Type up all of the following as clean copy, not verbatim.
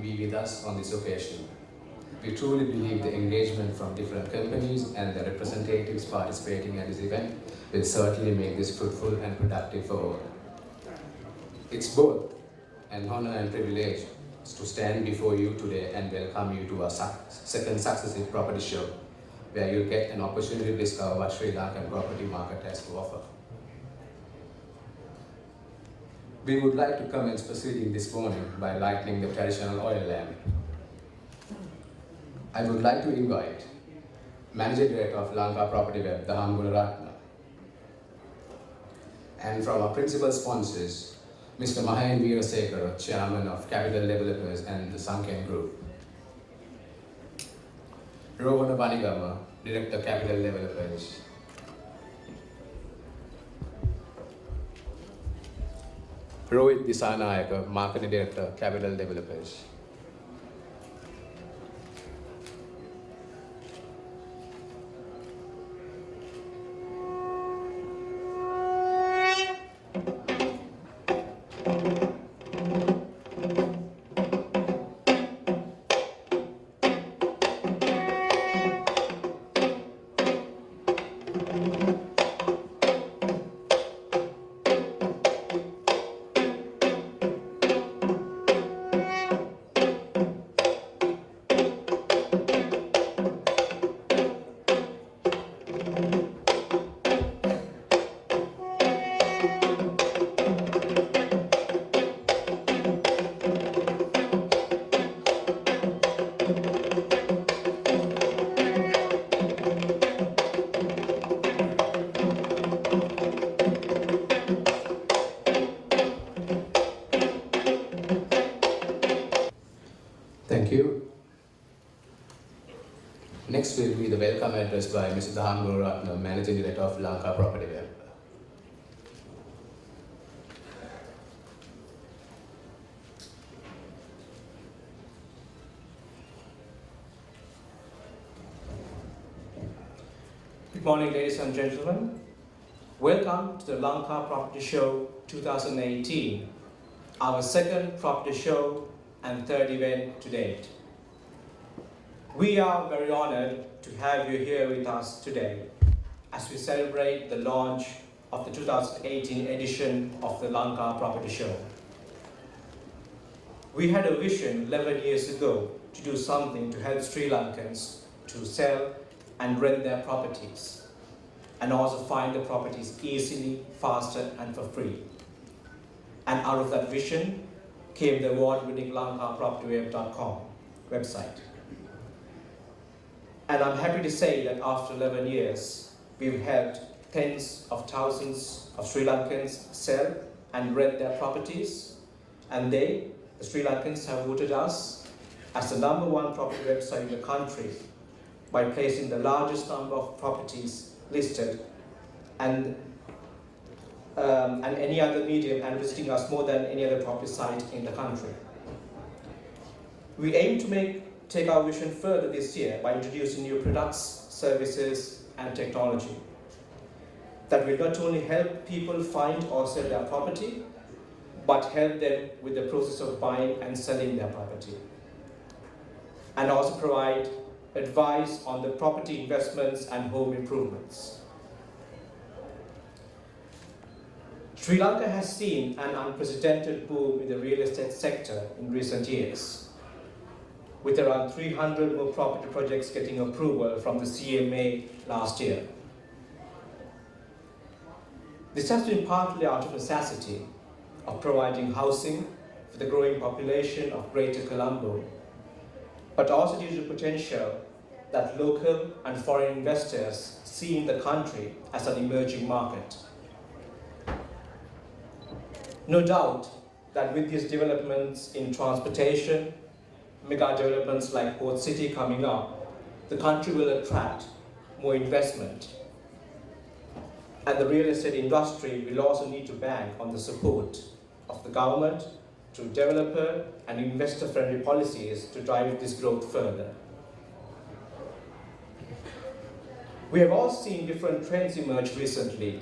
be with us on this occasion. We truly believe the engagement from different companies and the representatives participating at this event will certainly make this fruitful and productive for all. It's both an honor and privilege to stand before you today and welcome you to our second successive property show, where you'll get an opportunity to discover what Sri Lankan property market has to offer. We would like to commence proceeding this morning by lighting the traditional oil lamp. I would like to invite Managing Director of Lanka Property Web, Dinushka, and from our principal sponsors, Mr. Mahan Veerasekara, Chairman of Capital Developers and the Sunken Group. Rohana Banigama, Director Capital Developers. Rohit Disanayaka, Marketing Director, Capital Developers. Thank you. Next will be the welcome address by Mr. Dinushka, Managing Director of Lanka Property Web. Good morning, ladies and gentlemen. Welcome to the Lanka Property Show 2018, our second property show and third event to date. We are very honored to have you here with us today as we celebrate the launch of the 2018 edition of the Lanka Property Show. We had a vision 11 years ago to do something to help Sri Lankans to sell and rent their properties, and also find the properties easily, faster and for free. And out of that vision came the award-winning lankapropertyweb.com website. And I'm happy to say that after 11 years, we've helped tens of thousands of Sri Lankans sell and rent their properties, and they, the Sri Lankans, have voted us as the #1 property website in the country by placing the largest number of properties listed and any other medium, and visiting us more than any other property site in the country. We aim to take our vision further this year by introducing new products, services and technology that will not only help people find or sell their property, but help them with the process of buying and selling their property, and also provide advice on the property investments and home improvements. Sri Lanka has seen an unprecedented boom in the real estate sector in recent years, with around 300 more property projects getting approval from the CMA last year. This has been partly out of necessity of providing housing for the growing population of Greater Colombo, but also due to the potential that local and foreign investors see in the country as an emerging market. No doubt that with these developments in transportation, mega developments like Port City coming up, the country will attract more investment. And the real estate industry will also need to bank on the support of the government through developer and investor-friendly policies to drive this growth further. We have all seen different trends emerge recently,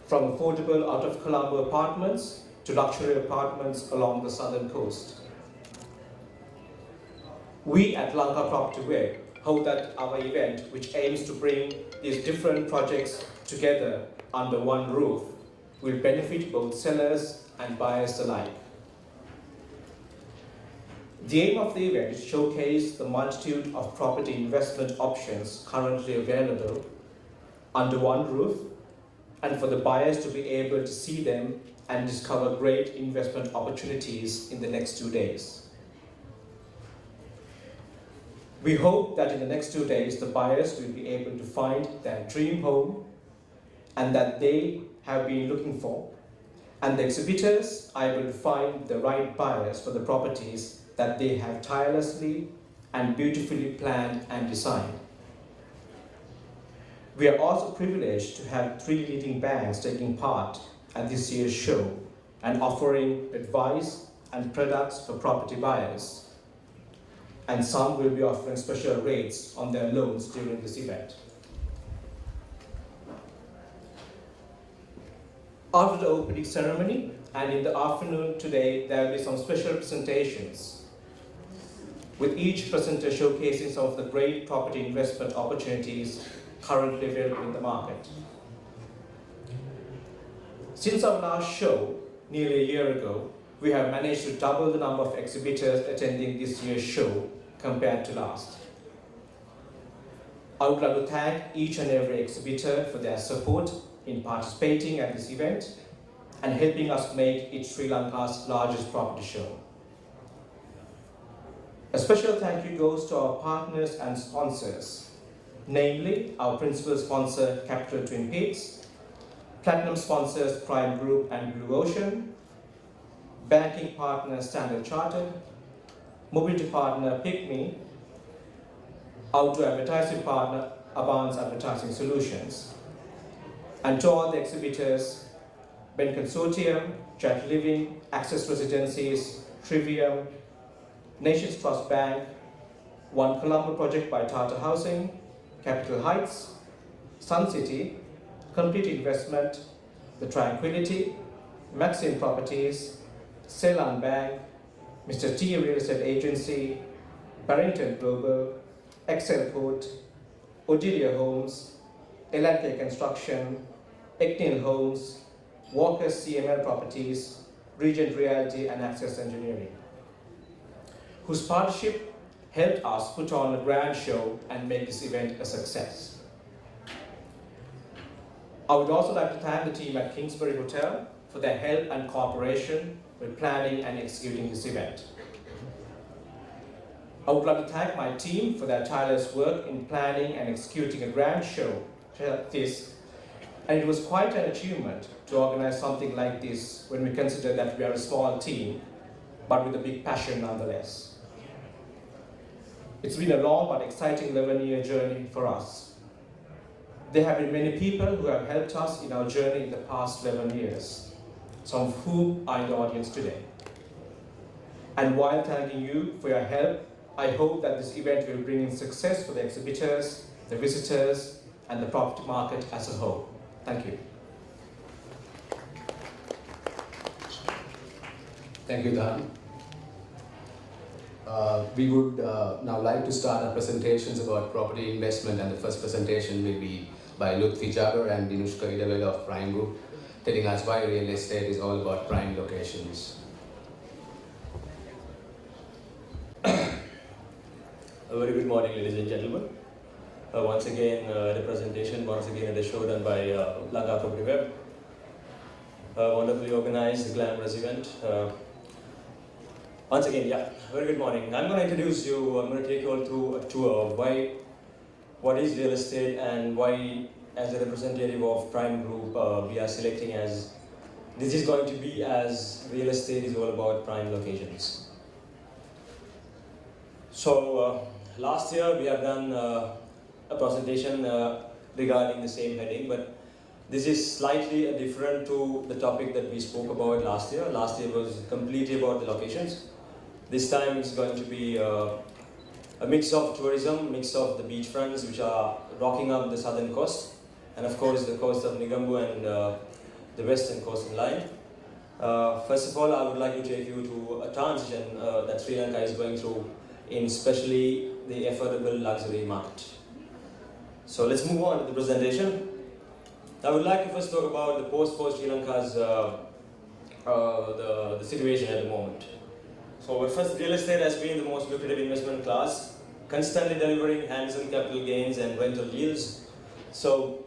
from affordable out of Colombo apartments to luxury apartments along the southern coast. We at Lanka Property Web hope that our event, which aims to bring these different projects together under one roof, will benefit both sellers and buyers alike. The aim of the event is to showcase the multitude of property investment options currently available under one roof, and for the buyers to be able to see them and discover great investment opportunities in the next 2 days. We hope that in the next 2 days, the buyers will be able to find their dream home and that they have been looking for, and the exhibitors are able to find the right buyers for the properties that they have tirelessly and beautifully planned and designed. We are also privileged to have 3 leading banks taking part at this year's show and offering advice and products for property buyers. And some will be offering special rates on their loans during this event. After the opening ceremony and in the afternoon today, there will be some special presentations, with each presenter showcasing some of the great property investment opportunities currently available in the market. Since our last show, nearly a year ago, we have managed to double the number of exhibitors attending this year's show compared to last. I would like to thank each and every exhibitor for their support in participating at this event and helping us make it Sri Lanka's largest property show. A special thank you goes to our partners and sponsors, namely our principal sponsor Capital Twin Peaks, platinum sponsors Prime Group and Blue Ocean, banking partner Standard Chartered, mobility partner PICME, outdoor advertising partner Abans Advertising Solutions, and to all the exhibitors, Ben Consortium, Jet Living, Access Residencies, Trivium, Nations Trust Bank, One Colombo Project by Tata Housing, Capital Heights, Sun City, Complete Investment, The Tranquility, Maxim Properties, Ceylon Bank, Mr. T Real Estate Agency, Barrington Global, Excel Port, Odilia Homes, Lanka Construction, Eknil Homes, Walker's CML Properties, Regent Realty and Access Engineering, whose partnership helped us put on a grand show and make this event a success. I would also like to thank the team at Kingsbury Hotel for their help and cooperation with planning and executing this event. I would like to thank my team for their tireless work in planning and executing a grand show like this, and it was quite an achievement to organize something like this when we consider that we are a small team, but with a big passion nonetheless. It's been a long but exciting 11-year journey for us. There have been many people who have helped us in our journey in the past 11 years, some of whom are in the audience today. And while thanking you for your help, I hope that this event will bring in success for the exhibitors, the visitors, and the property market as a whole. Thank you. Thank you, Dan. We would now like to start our presentations about property investment, and the first presentation will be by Luthfi Jabbar and Dinushka Iddawela of Prime Group, telling us why real estate is all about prime locations. A very good morning, ladies and gentlemen. Once again, the presentation, once again at a show done by Lanka Property Web. Wonderfully organized, glamorous event. Once again, very good morning. I'm going to introduce you, I'm going to take you all through a tour of what is real estate and why, as a representative of Prime Group, we are selecting as, this is going to be as real estate is all about prime locations. So, last year we have done a presentation regarding the same heading, but this is slightly different to the topic that we spoke about last year. Last year was completely about the locations. This time it's going to be a mix of tourism, mix of the beachfronts which are rocking up the southern coast, and of course the coast of Negombo and the western coastal line. First of all, I would like to take you to a transition that Sri Lanka is going through in especially the affordable luxury market. So let's move on to the presentation. I would like to first talk about the post Sri Lanka's the situation at the moment. So first, real estate has been the most lucrative investment class, constantly delivering handsome capital gains and rental yields. So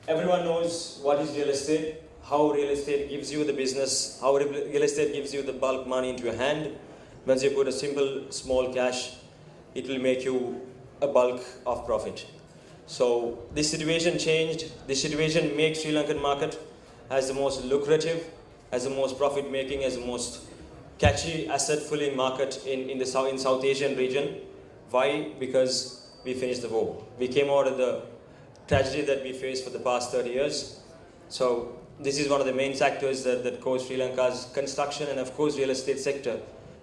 everyone knows what is real estate, how real estate gives you the business, how real estate gives you the bulk money into your hand. Once you put a simple, small cash, it will make you a bulk of profit. So this situation changed. This situation makes Sri Lankan market as the most lucrative, as the most profit-making, as the most catchy asset-filling market in South Asian region. Why? Because we finished the war. We came out of the tragedy that we faced for the past 30 years. So this is one of the main sectors that caused Sri Lanka's construction and of course real estate sector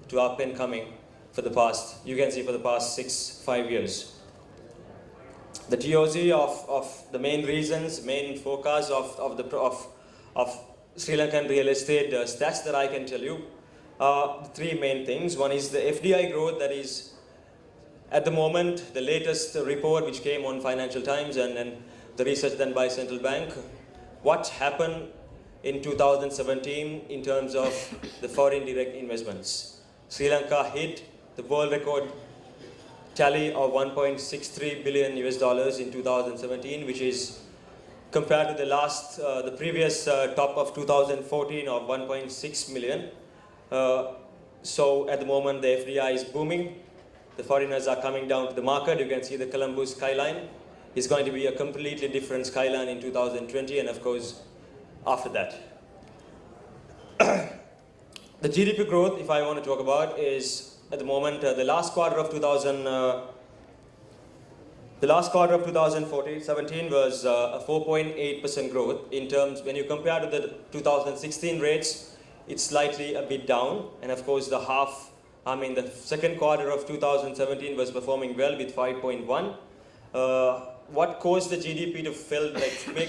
to up and coming for the past, you can see for the past 5 years. The TOZ of the main reasons, main focus of Sri Lankan real estate stats that I can tell you, three main things. One is the FDI growth, that is at the moment the latest report which came on Financial Times and the research done by Central Bank. What happened in 2017 in terms of the foreign direct investments? Sri Lanka hit the world record tally of 1.63 billion US dollars in 2017, which is compared to the previous top of 2014 of 1.6 million. So at the moment the FDI is booming. The foreigners are coming down to the market. You can see the Colombo skyline is going to be a completely different skyline in 2020 and of course after that. The GDP growth, if I want to talk about, is at the moment the last quarter of 2017 was a 4.8% growth in terms, when you compare to the 2016 rates, it's slightly a bit down, and of course the second quarter of 2017 was performing well with 5.1. What caused the GDP to fell,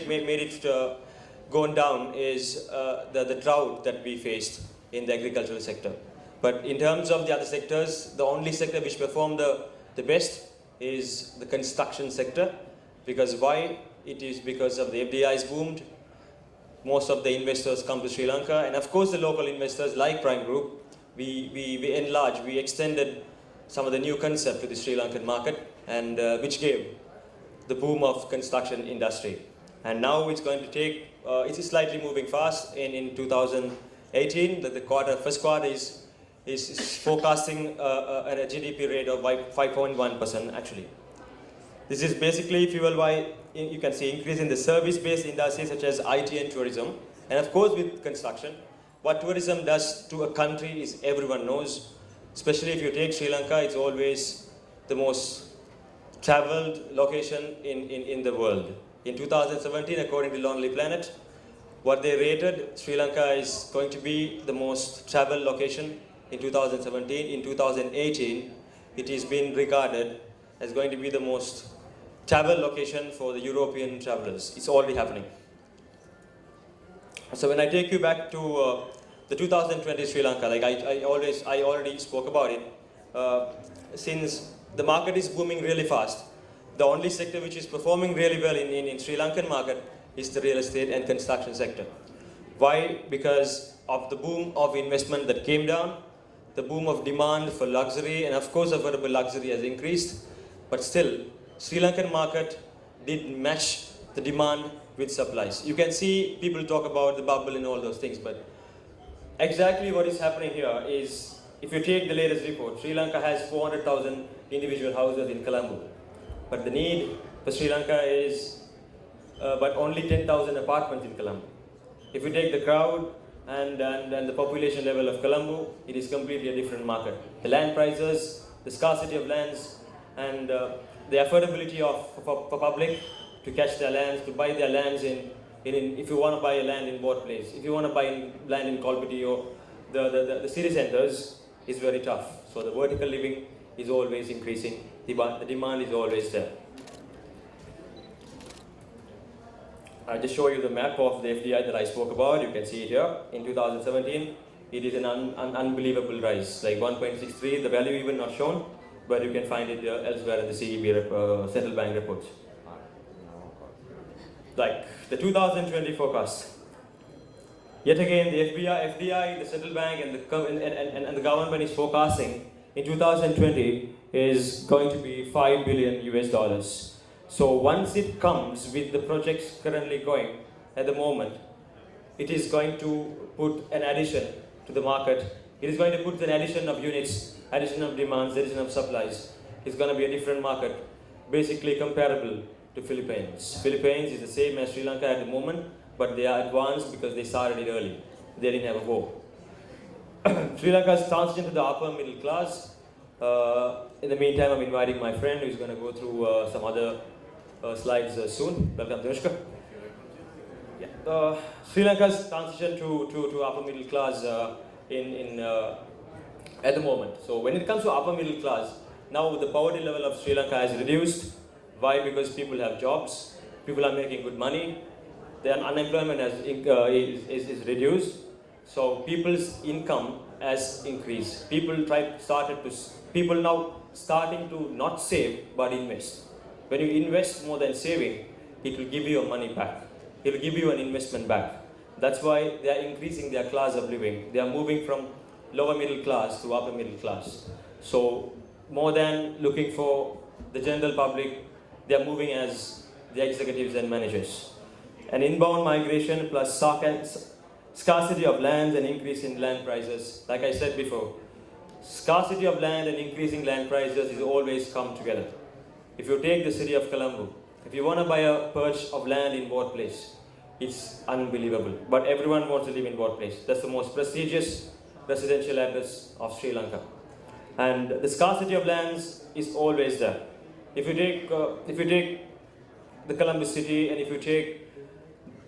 made it gone down is the drought that we faced in the agricultural sector. But in terms of the other sectors, the only sector which performed the best is the construction sector. Because why? It is because of the FDI's boomed. Most of the investors come to Sri Lanka, and of course the local investors like Prime Group, we enlarged, we extended some of the new concept to the Sri Lankan market, and which gave the boom of construction industry. And now it's going to take, it's slightly moving fast in 2018. The first quarter is forecasting a GDP rate of 5.1% actually. This is basically fueled by, you can see, increase in the service-based industries such as IT and tourism, and of course with construction. What tourism does to a country is everyone knows, especially if you take Sri Lanka, it's always the most traveled location in the world. In 2017, according to Lonely Planet, what they rated, Sri Lanka is going to be the most traveled location in 2017. In 2018, it is being regarded as going to be the most travel location for the European travelers. It's already happening. So when I take you back to the 2020 Sri Lanka, like I already spoke about it, since the market is booming really fast, the only sector which is performing really well in Sri Lankan market is the real estate and construction sector. Why? Because of the boom of investment that came down, the boom of demand for luxury, and of course affordable luxury has increased, but still Sri Lankan market did match the demand with supplies. You can see people talk about the bubble and all those things, but exactly what is happening here is, if you take the latest report, Sri Lanka has 400,000 individual houses in Colombo, but the need for Sri Lanka is but only 10,000 apartments in Colombo. If you take the crowd and the population level of Colombo, it is completely a different market. The land prices, the scarcity of lands, and the affordability for public to catch their lands, to buy their lands if you want to buy a land in what place. If you want to buy land in Kolpiti or the city centers, is very tough. So the vertical living is always increasing. The demand is always there. I'll just show you the map of the FDI that I spoke about. You can see it here. In 2017, it is an unbelievable rise, like 1.63, the value even not shown. but you can find it elsewhere in the CEB central bank reports. Like the 2020 forecast. Yet again, the FDI, the central bank, and the government is forecasting in 2020 is going to be $5 billion US. So once it comes with the projects currently going at the moment, it is going to put an addition to the market. It is going to put an addition of units, addition of demands, addition of supplies. It's going to be a different market, basically comparable to Philippines. Philippines is the same as Sri Lanka at the moment, but they are advanced because they started it early. They didn't have a war. Sri Lanka's transition to the upper middle class. In the meantime, I'm inviting my friend who's going to go through some other slides soon. Welcome, Dinushka. Yeah. Sri Lanka's transition to upper middle class at the moment. So when it comes to upper middle class, now the poverty level of Sri Lanka has reduced. Why? Because people have jobs, people are making good money, their unemployment is reduced, so people's income has increased. People now starting to not save but invest. When you invest more than saving, it will give you your money back. It will give you an investment back. That's why they are increasing their class of living. They are moving from lower middle class to upper middle class. So more than looking for the general public, they are moving as the executives and managers. An inbound migration plus scarcity of lands and increase in land prices. Like I said before, scarcity of land and increasing land prices is always come together. If you take the city of Colombo, if you want to buy a perch of land in what place, it's unbelievable. But everyone wants to live in what place. That's the most prestigious residential address of Sri Lanka. And the scarcity of lands is always there. If you take the Colombo city, and if you take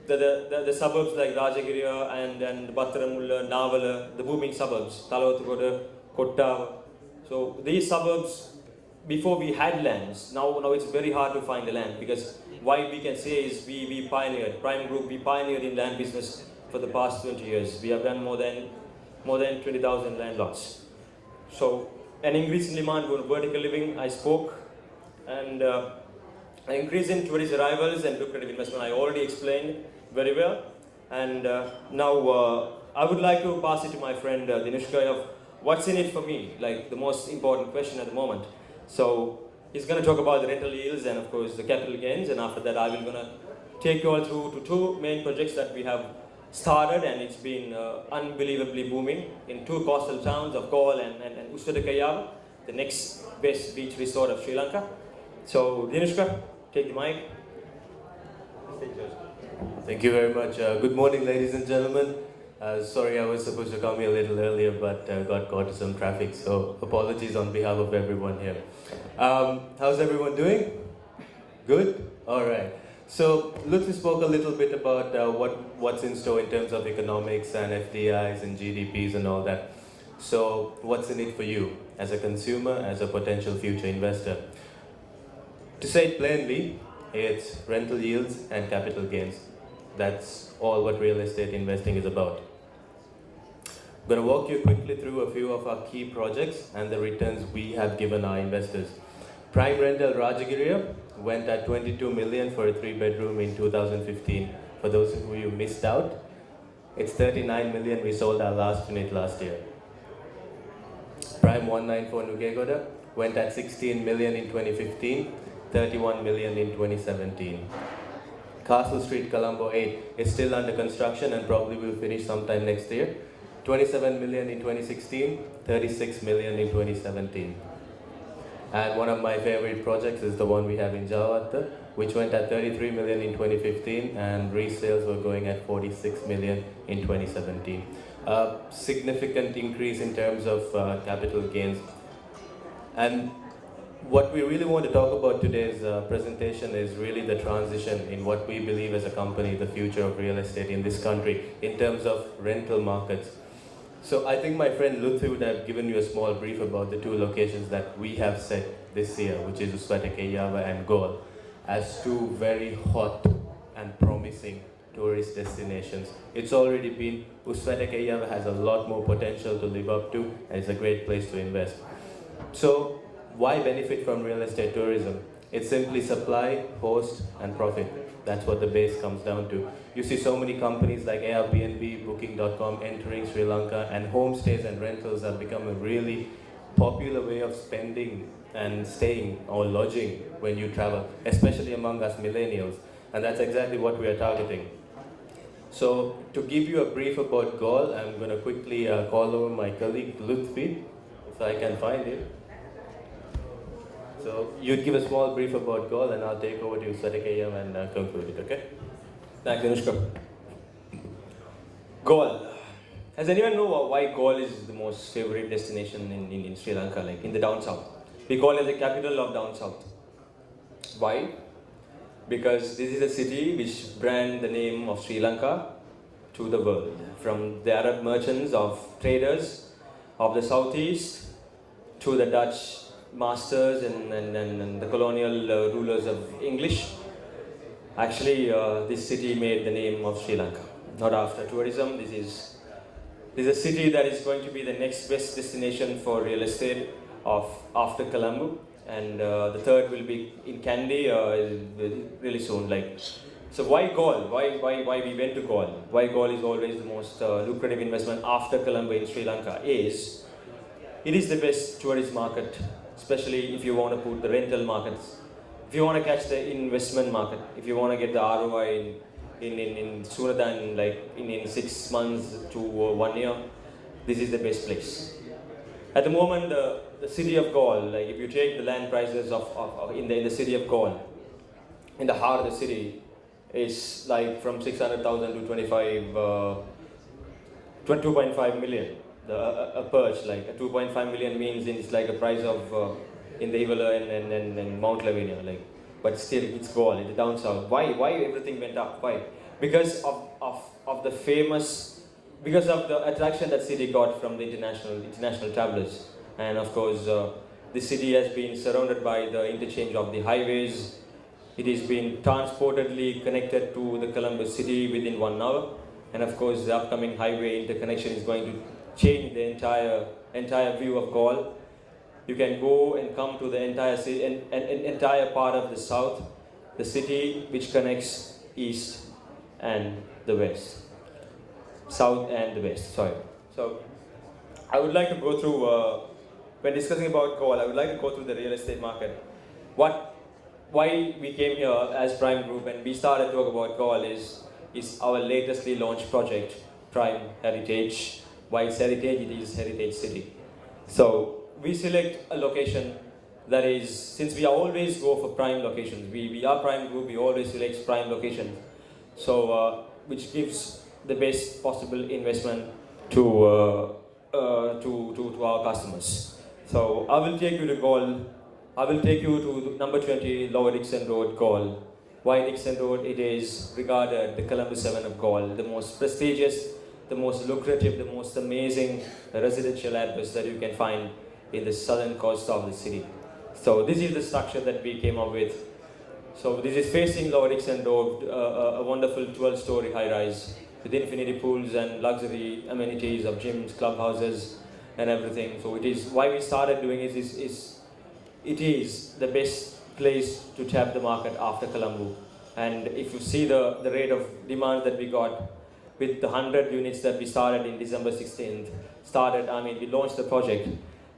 the suburbs like Rajagiriya and Battaramulla, Navala, the booming suburbs, Talawatugoda, Kottava. So these suburbs, before we had lands, now it's very hard to find the land, because why we can say is we pioneered, Prime Group, we pioneered in land business for the past 20 years. We have done more than 20,000 land lots. So an increase in demand for vertical living, I spoke, and an increase in tourist arrivals and lucrative investment, I already explained very well. And now I would like to pass it to my friend Dinushka of what's in it for me, like the most important question at the moment. So he's going to talk about the rental yields and of course the capital gains, and after that I will going to take you all through to two main projects that we have started, and it's been unbelievably booming in two coastal towns of Galle and Uswadakayava, the next best beach resort of Sri Lanka. So Dinushka, take the mic. Thank you very much. Good morning, ladies and gentlemen. Sorry, I was supposed to come here a little earlier, but got caught in some traffic, so apologies on behalf of everyone here. How's everyone doing? Good? All right. So Luthfi spoke a little bit about what's in store in terms of economics and FDIs and GDPs and all that. So what's in it for you as a consumer, as a potential future investor? To say it plainly, it's rental yields and capital gains. That's all what real estate investing is about. I'm going to walk you quickly through a few of our key projects and the returns we have given our investors. Prime rental Rajagiriya went at 22 million for a 3-bedroom in 2015. For those of you who missed out, it's 39 million. We sold our last unit last year. Prime 194 Nugegoda went at 16 million in 2015, 31 million in 2017. Castle Street, Colombo 8 is still under construction and probably will finish sometime next year. 27 million in 2016, 36 million in 2017. And one of my favorite projects is the one we have in Jabbar, which went at 33 million in 2015 and resales were going at 46 million in 2017. A significant increase in terms of capital gains. And what we really want to talk about today's presentation is really the transition in what we believe as a company, the future of real estate in this country in terms of rental markets. So I think my friend Luthfi would have given you a small brief about the two locations that we have set this year, which is Uswadakayava and Galle, as two very hot and promising tourist destinations. It's already been, Uswadakayava has a lot more potential to live up to, and it's a great place to invest. So why benefit from real estate tourism? It's simply supply, host, and profit. That's what the base comes down to. You see so many companies like Airbnb, Booking.com entering Sri Lanka, and homestays and rentals have become a really popular way of spending and staying or lodging when you travel, especially among us millennials. And that's exactly what we are targeting. So to give you a brief about Gaul, I'm going to quickly call over my colleague Luthfi, if I can find him. So you'd give a small brief about Gaul and I'll take over to Sadekayam and conclude it, okay? Thank you, Dinushka. Gaul. Has anyone know why Gaul is the most favorite destination in Sri Lanka, like in the down south? We call it the capital of down south. Why? Because this is a city which brand the name of Sri Lanka to the world. From the Arab merchants of traders of the southeast to the Dutch masters and the colonial rulers of English. Actually, this city made the name of Sri Lanka. Not after tourism, this is a city that is going to be the next best destination for real estate after Colombo. And the third will be in Kandy really soon. So why Gaul? Why we went to Gaul? Why Gaul is always the most lucrative investment after Colombo in Sri Lanka is it is the best tourist market, especially if you want to put the rental markets. If you want to catch the investment market, if you want to get the ROI in sooner than in 6 months to 1 year, this is the best place. At the moment, the city of Gaul, if you take the land prices in the city of Gaul, in the heart of the city, is from 600,000 to 2.5 million. A perch, a 2.5 million means it's like a price of in the Iddawela and Mount Lavinia, but still it's Gaul, it's down south. Why everything went up? Why? Because of the famous. Because of the attraction that city got from the international travelers, and of course the city has been surrounded by the interchange of the highways. It is being transportedly connected to the Columbus city within 1 hour, and of course the upcoming highway interconnection is going to change the entire view of Gaul. You can go and come to the entire city and entire part of the south, the city which connects east and the west. South and the west, sorry. So, I would like to go through, when discussing about Gaul, I would like to go through the real estate market. Why we came here as Prime Group and we started to talk about Gaul is our latestly launched project, Prime Heritage. Why it's heritage? It is Heritage City. So, we select a location that is, since we always go for prime locations, we are Prime Group, we always select prime locations. So, which gives the best possible investment to our customers. So I will take you to Gaul. I will take you to number 20 Lower Dixon Road, Gaul. Why Dixon Road? It is regarded the Columbus 7 of Gaul, the most prestigious, the most lucrative, the most amazing residential address that you can find in the southern coast of the city. So this is the structure that we came up with. So this is facing Lower Dixon Road, a wonderful 12-story high-rise with infinity pools and luxury amenities of gyms, clubhouses, and everything. So it is why we started doing it is the best place to tap the market after Colombo. And if you see the rate of demand that we got with the 100 units that we started in December 16th, we launched the project.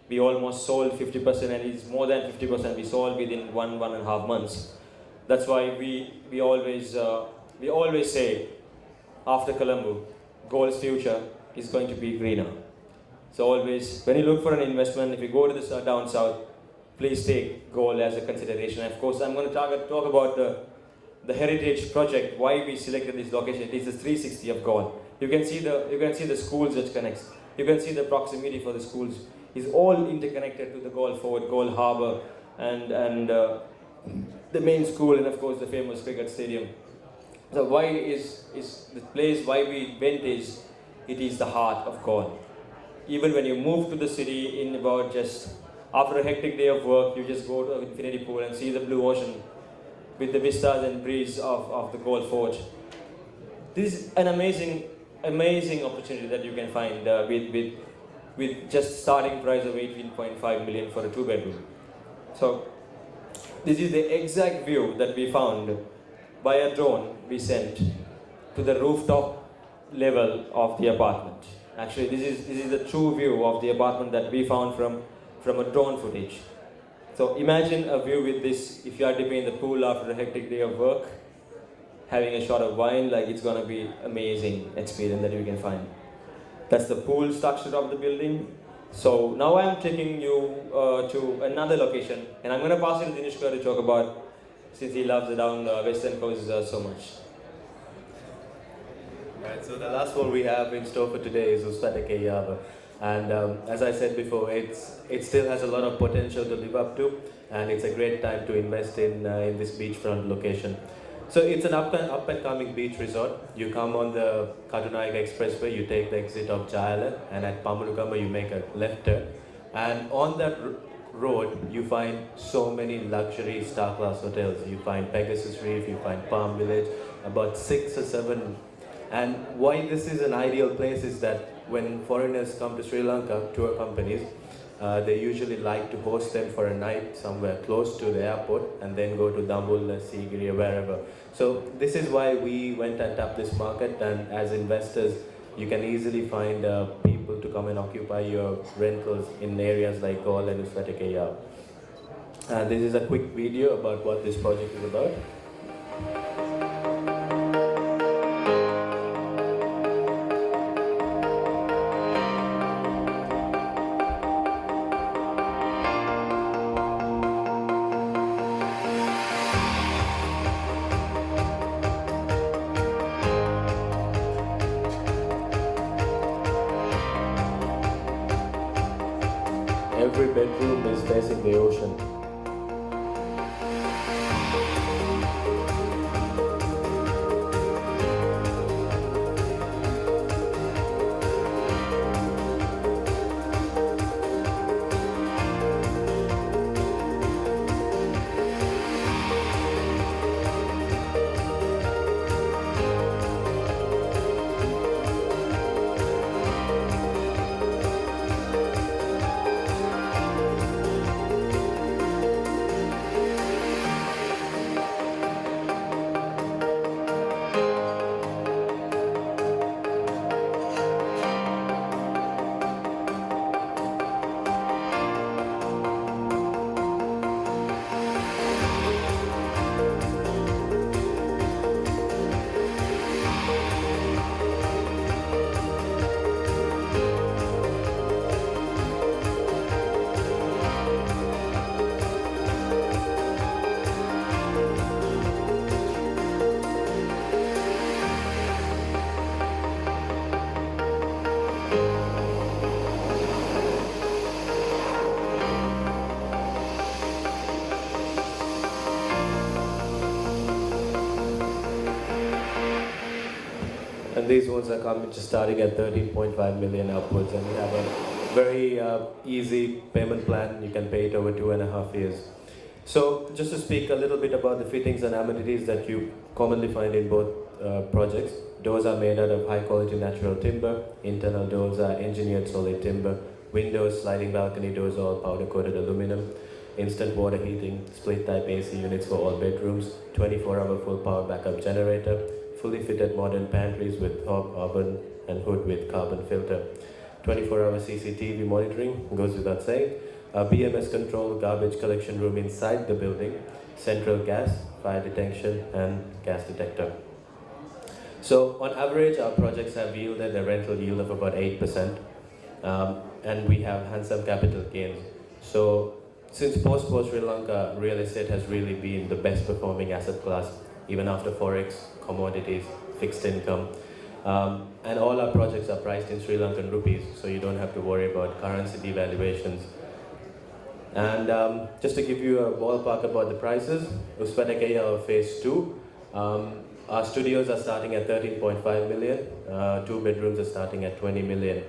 We almost sold 50%, and it's more than 50% we sold within 1.5 months. That's why we always say, after Colombo, Gaul's future is going to be greener. So always, when you look for an investment, if you go to the down south, please take Gaul as a consideration. Of course, I'm going to talk about the heritage project. Why we selected this location? It is the 360 of Gaul. You can see the schools which connects. You can see the proximity for the schools is all interconnected to the Gaul Fort, Gaul Harbour, and the main school, and of course the famous cricket stadium. So why is the place why we went is, it is the heart of Gaul. Even when you move to the city in about just after a hectic day of work, you just go to infinity pool and see the blue ocean with the vistas and breeze of the Gaul Fort. This is an amazing opportunity that you can find with just starting price of 18.5 million for a 2-bedroom. So this is the exact view that we found by a drone we sent to the rooftop level of the apartment. Actually, this is the true view of the apartment that we found from a drone footage. So imagine a view with this, if you are dipping in the pool after a hectic day of work, having a shot of wine, like it's gonna be amazing experience that you can find. That's the pool structure of the building. So now I'm taking you to another location, and I'm gonna pass it to Dinushka to talk about, since he loves the down western coast so much. Right, so the last one we have in store for today is Uzbekistan. And as I said before, it still has a lot of potential to live up to, and it's a great time to invest in this beachfront location. So it's an up and coming beach resort. You come on the Katunayaka Expressway, you take the exit of Jayala, and at Pamalukama you make a left turn. And on that road, you find so many luxury star-class hotels. You find Pegasus Reef, you find Palm Village, about 6 or 7. And why this is an ideal place is that when foreigners come to Sri Lanka, tour companies, they usually like to host them for a night somewhere close to the airport and then go to Dambulla, Sigiri, or wherever. So this is why we went and tapped this market, and as investors, you can easily find people to come and occupy your rentals in areas like Gaul and Uzbekistan. And this is a quick video about what this project is about. Every bedroom is facing the ocean. And these ones are coming just starting at 13.5 million upwards, and we have a very easy payment plan. You can pay it over 2.5 years. So just to speak a little bit about the fittings and amenities that you commonly find in both projects. Doors are made out of high quality natural timber. Internal doors are engineered solid timber. Windows, sliding balcony doors, all powder coated aluminum. Instant water heating, split type AC units for all bedrooms. 24-hour full power backup generator. Fully fitted modern pantries with hob, oven and hood with carbon filter. 24-hour CCTV monitoring, goes without saying. A BMS controlled garbage collection room inside the building. Central gas, fire detection and gas detector. So on average, our projects have yielded a rental yield of about 8%. And we have handsome capital gains. So since post-war Sri Lanka, real estate has really been the best performing asset class, even after forex, commodities, fixed income. And all our projects are priced in Sri Lankan rupees, so you don't have to worry about currency devaluations. And just to give you a ballpark about the prices, Uzbekistan Phase 2, our studios are starting at 13.5 million, 2 bedrooms are starting at 20 million.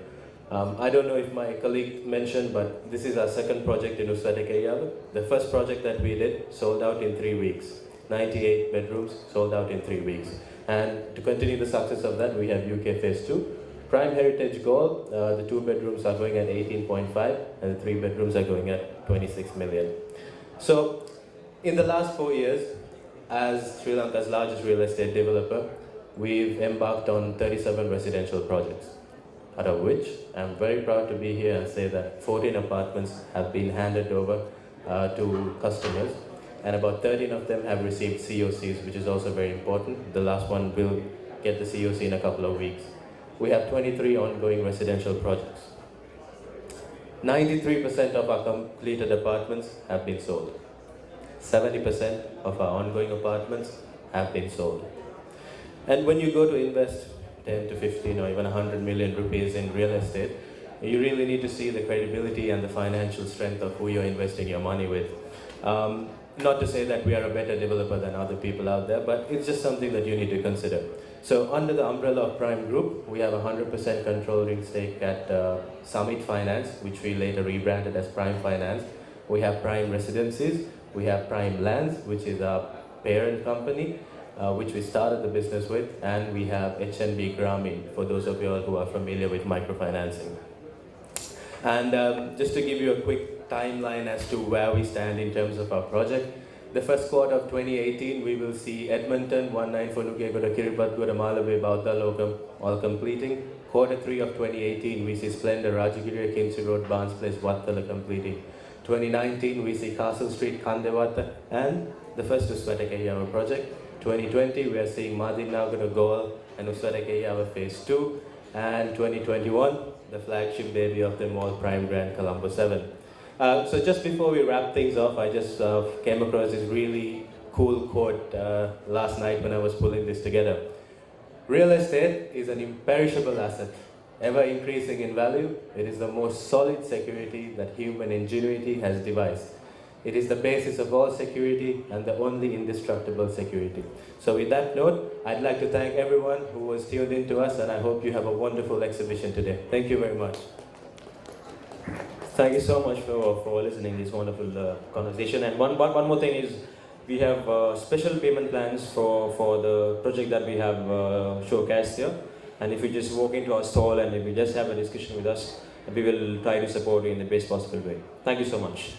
I don't know if my colleague mentioned, but this is our second project in Uzbekistan. The first project that we did sold out in 3 weeks. 98 bedrooms sold out in 3 weeks. And to continue the success of that, we have UK Phase 2. Prime Heritage Gold, the 2 bedrooms are going at 18.5 and the 3 bedrooms are going at 26 million. So, in the last 4 years, as Sri Lanka's largest real estate developer, we've embarked on 37 residential projects, out of which I'm very proud to be here and say that 14 apartments have been handed over to customers, and about 13 of them have received COCs, which is also very important. The last one will get the COC in a couple of weeks. We have 23 ongoing residential projects. 93% of our completed apartments have been sold. 70% of our ongoing apartments have been sold. And when you go to invest 10 to 15 or even 100 million rupees in real estate, you really need to see the credibility and the financial strength of who you're investing your money with. Not to say that we are a better developer than other people out there, but it's just something that you need to consider. So under the umbrella of Prime Group, we have a 100% controlling stake at Summit Finance, which we later rebranded as Prime Finance. We have Prime Residencies, we have Prime Lands, which is our parent company, which we started the business with, and we have HNB Grameen, for those of you all who are familiar with microfinancing. And just to give you a quick timeline as to where we stand in terms of our project, the first quarter of 2018, we will see Edmonton, 1942 Kiribati, Malawi, Bauthalokam, all completing. Quarter 3 of 2018, we see Splendor, Rajagiri, Kinsey Road, Barnes Place, Wattala completing. 2019, we see Castle Street, Kandewata, and the first Uswatakeyawa project. 2020, we are seeing Madinagara, Goal, and Uswatakeyawa Phase 2. And 2021, the flagship baby of them all, Prime Grand Colombo 7. So just before we wrap things off, I just came across this really cool quote last night when I was pulling this together. Real estate is an imperishable asset, ever increasing in value. It is the most solid security that human ingenuity has devised. It is the basis of all security and the only indestructible security. So with that note, I'd like to thank everyone who was tuned in to us, and I hope you have a wonderful exhibition today. Thank you very much. Thank you so much for listening to this wonderful conversation. And one more thing is, we have special payment plans for the project that we have showcased here. And if you just walk into our stall and if you just have a discussion with us, we will try to support you in the best possible way. Thank you so much.